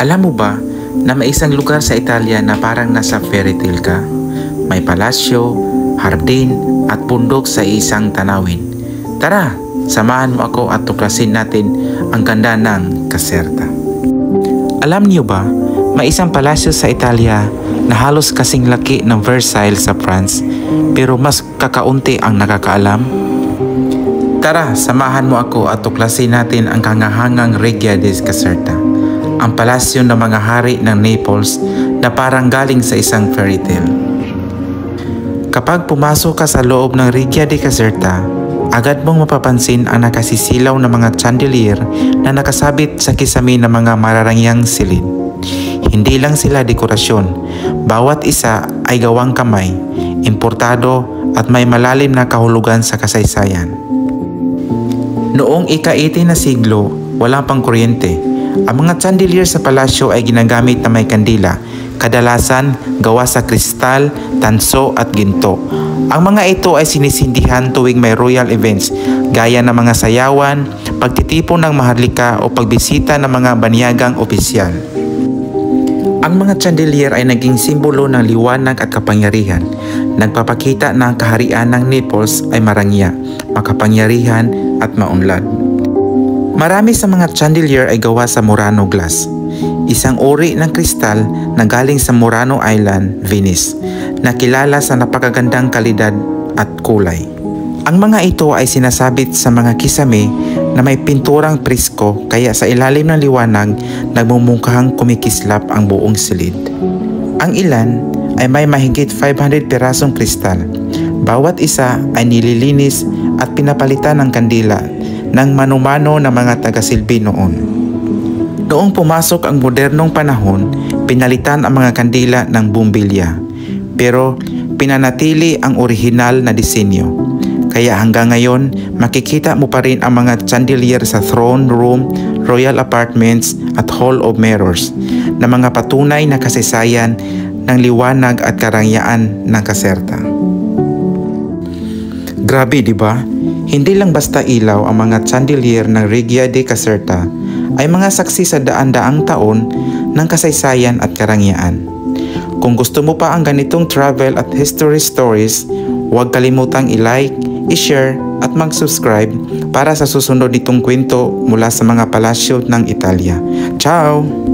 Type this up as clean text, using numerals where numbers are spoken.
Alam mo ba na may isang lugar sa Italia na parang nasa fairy tale ka? May palasyo, hardin at bundok sa isang tanawin. Tara, samahan mo ako at tuklasin natin ang ganda ng Caserta. Alam niyo ba, may isang palasyo sa Italia na halos kasing laki ng Versailles sa France, pero mas kakaunti ang nakakaalam? Tara, samahan mo ako at tuklasin natin ang kahangahangang Reggia di Caserta, ang palasyo ng mga hari ng Naples na parang galing sa isang fairy tale. Kapag pumasok ka sa loob ng Reggia di Caserta, agad mong mapapansin ang nakasisilaw na mga chandelier na nakasabit sa kisame ng mga mararangyang silid. Hindi lang sila dekorasyon, bawat isa ay gawang kamay, importado at may malalim na kahulugan sa kasaysayan. Noong ika-18 na siglo, wala pang kuryente. Ang mga chandelier sa palasyo ay ginagamit na may kandila, kadalasan gawa sa kristal, tanso at ginto. Ang mga ito ay sinisindihan tuwing may royal events, gaya ng mga sayawan, pagtitipon ng maharlika o pagbisita ng mga banyagang opisyal. Ang mga chandelier ay naging simbolo ng liwanag at kapangyarihan. Nagpapakita na ang kaharian ng Naples ay marangya, makapangyarihan at maunlad. Marami sa mga chandelier ay gawa sa Murano glass, isang uri ng kristal na galing sa Murano Island, Venice, na kilala sa napakagandang kalidad at kulay. Ang mga ito ay sinasabit sa mga kisame na may pinturang presko, kaya sa ilalim ng liwanag nagmumukahang kumikislap ang buong silid. Ang ilan ay may mahigit 500 pirasong kristal. Bawat isa ay nililinis at pinapalitan ng kandila ng manumano na mga tagasilbi noon. Noong pumasok ang modernong panahon, pinalitan ang mga kandila ng bumbilya, pero pinanatili ang orihinal na disenyo. Kaya hanggang ngayon, makikita mo pa rin ang mga chandelier sa throne room, royal apartments at hall of mirrors na mga patunay na kasaysayan ng liwanag at karangyaan ng Caserta. Grabe, di ba? Hindi lang basta ilaw ang mga chandelier ng Reggia di Caserta, ay mga saksi sa daan-daang taon ng kasaysayan at karangyaan. Kung gusto mo pa ang ganitong travel at history stories, huwag kalimutang i-like, i-share at mag-subscribe para sa susunod nitong kwento mula sa mga palasyo ng Italia. Ciao!